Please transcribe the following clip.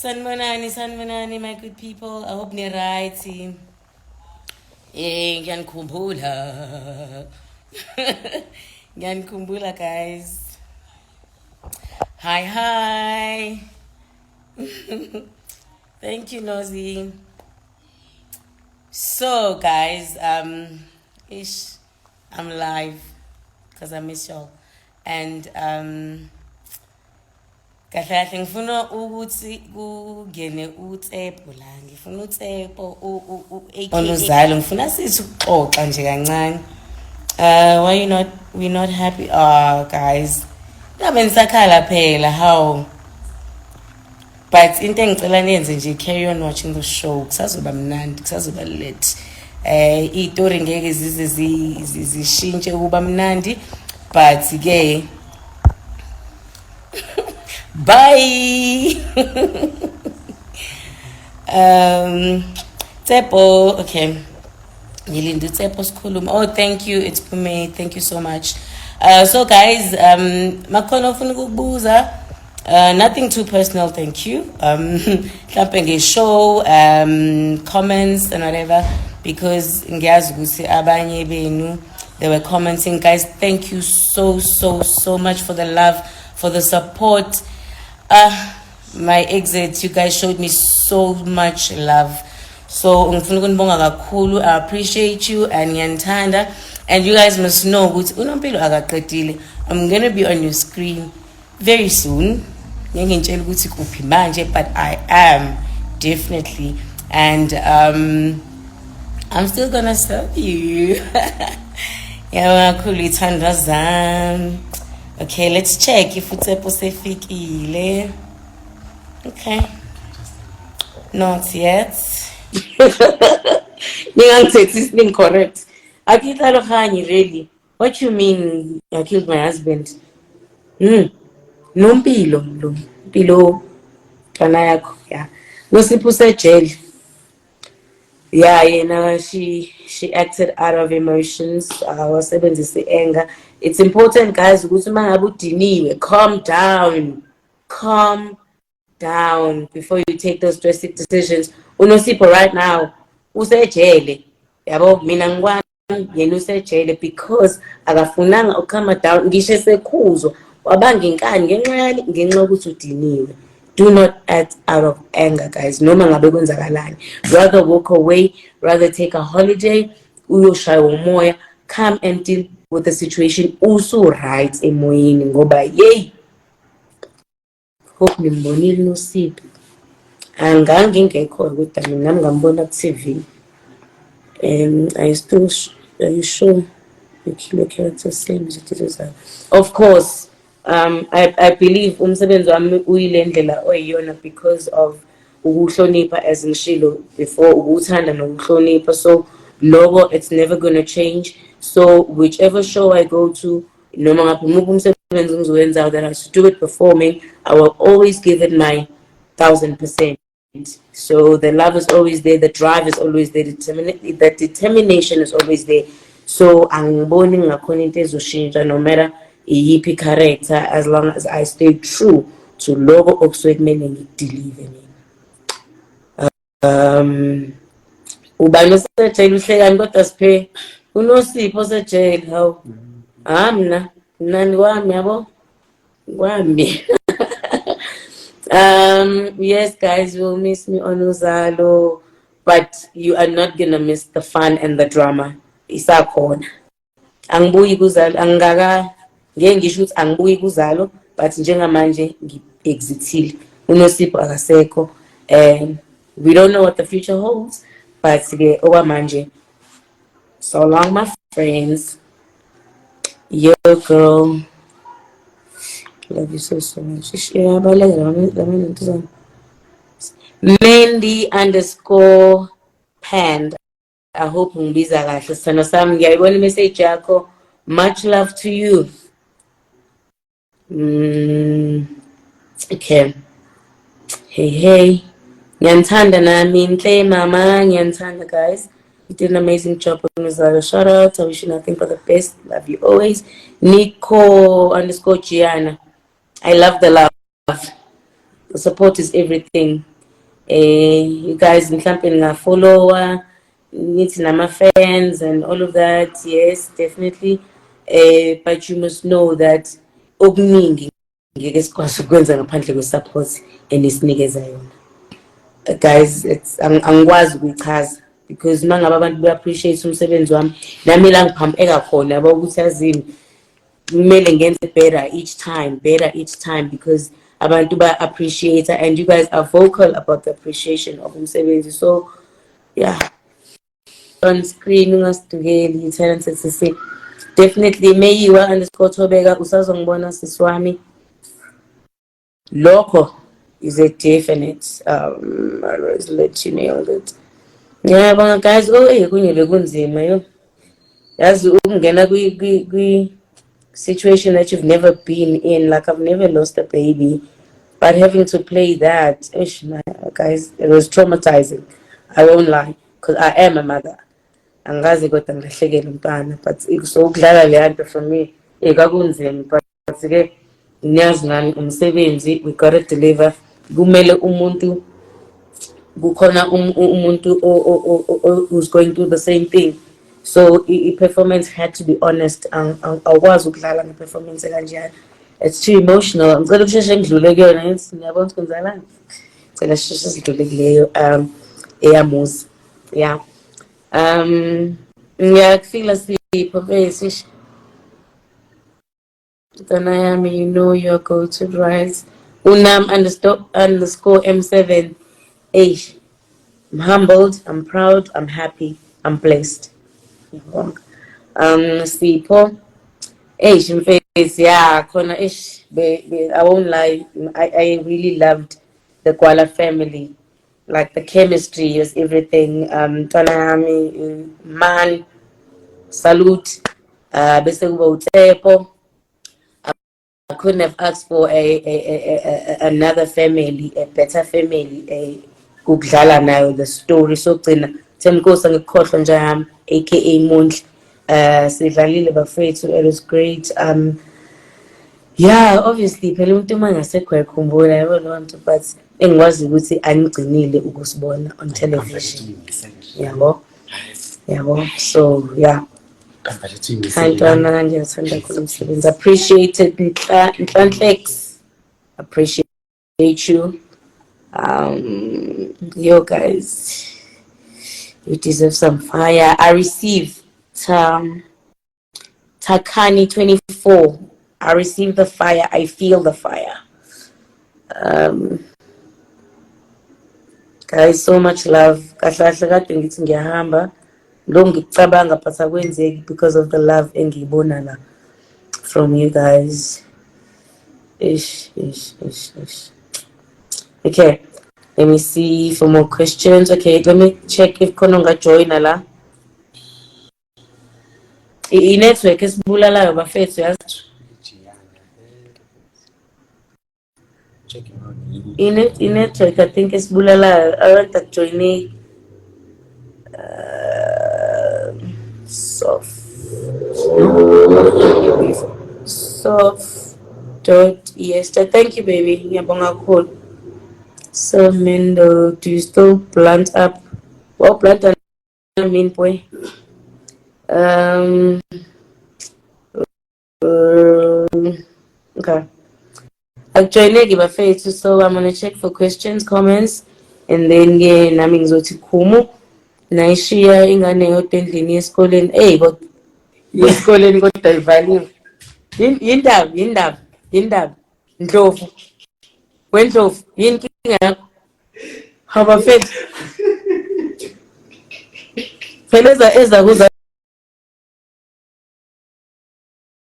Sanibonani, my good people. I hope you're right. Ngiyanikhumbula. Ngiyanikhumbula, guys. Hi. Thank you, Nosy. So, guys, I'm live because I miss y'all. And, kahle kahle ngifuna ukuthi kungene uTshepo la ngifuna uTshepo aka ngifuna sithi uxoxa nje kancane why we not happy guys ngabe nisakhala phela how but into engicela niyenze nje carry on watching the show kusazoba mnandi kusazoba late izitori ngeke zize zishintshe ukuba mnandi but ke bye. Tsepo, okay. Yilindu Tsepo's kulum. Oh, thank you. It's Pume. Thank you so much. So guys, makhono ufuna ukubuza. Nothing too personal, thank you. Mhlawumbe show comments and whatever because ngiyazi ukuthi abanye benu they were commenting. Guys, thank you so much for the love, for the support. My exit, you guys showed me so much love. So I appreciate you and ngiyantanda. And you guys must know I'm gonna be on your screen very soon. But I am definitely, and I'm still gonna serve you. Okay, let's check if it's Pacific. Okay. Not yet. It's incorrect. I killed Alohani, really. What you mean I killed my husband? No Pilo. Kanayako. Yeah. Nosipho said jail. Yeah, she acted out of emotions. I was able to say anger. It's important, guys. Calm down before you take those drastic decisions. Nosipho right now, usejele. Yabo mina ngwami yena usejele because akafunanga ukama down ngisho sekhuzo wabanga inkani ngenxa ukuthi udiniwe. Do not act out of anger, guys. Noma ngabe kwenzakalani. Rather walk away, rather take a holiday, uyoshaya umoya, come and deal with the situation also right emoyeni ngoba yey. Hope nimbonile Nosipho. Angange ngekho kodwa mina ngambona ku TV. Are you sure you kill your character same as it is? Of course. I believe umsebenzi wami uyile ndlela oyiyona because of ukuhlonipha as ngishilo before ukuthanda nokuhlonipha so logo it's never going to change so whichever show I go to noma ngaphi umsebenzi engizowenza that I should do it performing I will always give it my 1000%. So the love is always there, the drive is always there, the determination is always there. So angiboni ngakhona into ezoshintsha no matter iyiphi character as long as I stay true to logo okusuke kumele ngideliver mina. Ubani osejele uhlekani kodwa siphe uNosipho osejele hawu. Mina nani wami yabo kwami. Yes, guys, you will miss me on zalo, but you are not gonna miss the fun and the drama. Isakhona. Angibuyi kuzalo, ngeke ngisho ukuthi angibuyi kuzalo, but njengamanje ngi-exitile. uNosipho akasekho. We don't know what the future holds, but ke okwamanje. So long, my friends. Yo, girl. Love you so much. Mandy_pand. I hope ngibiza kahle sithando sami ngiyayibona message yakho. Much love to you. Okay. Hey. Ngiyantanda nami Nhle mama, ngiyantanda guys. You did an amazing job on zalo. Shout out. I wish you nothing but the best. Love you always. Nico_Gianna. I love the love. The support is everything. You guys mhlampe ninga-follower, nithi nama-fans and all of that. Yes, definitely. But you must know that okuningi ngeke sikwazi ukwenza ngaphandle kwe-support enisinikeza yona. Guys, angikwazi ukuyichaza because uma ngabe abantu be-appreciate umsebenzi wami nami la ngiphampeka khona yabo ukuthi yazini kumele ngenze better each time because abantu ba-appreciate and you guys are vocal about the appreciation of umsebenzi. So yeah, on screen ungasidukeli talented sisi, definitely Meyiwa underscore Thobeka usazongibona sisi wami. Lokho is a definite I always let you know that. Yeah, but guys, kunye kunzima yo. Yazi ukungena kwi situation that you've never been in. Like I've never lost a baby, but having to play that, guys, it was traumatizing. I won't lie, because I am a mother. Angazi kodwa ngilahlekela umntwana, but so ukudlala le nto for me kwakunzima, but ke ngiyazi nami umsebenzi we gotta deliver. Kumele umuntu kukhona umuntu who's going through the same thing. So performance had to be honest. Awukwazi ukudlala ngeperformance kanjani. It's too emotional. Ngicela ukusheshe ngidlule kuyona ngithi ngiyabona ukuthi kwenzalani. Ngicela sheshe sidlule kuleyo eyamuzi. Yeah. Ngiyakufila Sipho bese Dana yami, you know your go-to right. Unam underscore M7. Eish. I'm humbled, I'm proud, I'm happy, I'm blessed. Sipho. Eish, mfethu, yeah, khona ish, I won't lie, I really loved the Kuala family. Like the chemistry is everything. Twana yami, man, salute. Bese kuba uTshepo. I couldn't have asked for another family, a better family, ukudlala nayo the story sogcina Themkosi ngikukhohlwa nje yami aka Mondli sidlalile bafethu, it was great. Yeah, obviously phela umuntu mangasekho yakhumbula yabo lonto, but engikwazi ukuthi anigcinile ukusibona on television. Yabo. So yeah, ngiyathanda kakhulu umsebenzi. Appreciated Nhlanhlex, appreciate you. Yo guys, you deserve some fire. I received Takani 24. I receive the fire, I feel the fire. Guys, so much love. Kahle kade ngithi ngiyahamba lo ngicabanga but akwenzeki because of the love engiyibona la from you guys. Ish. Okay, let me see for more questions. Okay, let me check if Kononga join la. I-network esibulalayo bafethu yazi. I-network I think esibulalayo. I want to join soft dot Esther. Thank you, baby. Ngiyabonga kakhulu. So Mendo, do you still plant up? Well, plant up I mean boy. Okay. Akujoyineki bafethu, so I'm gonna check for questions, comments, and then nami ngizothi khumu nayishiya ingane yodwa endlini yesikoleni. Hey, kodwa yesikoleni kodwa ivaliwe. Yindaba. Ndlovu. Wendlovu, yini inkinga yakho? Haba fethu. Phela eza kuza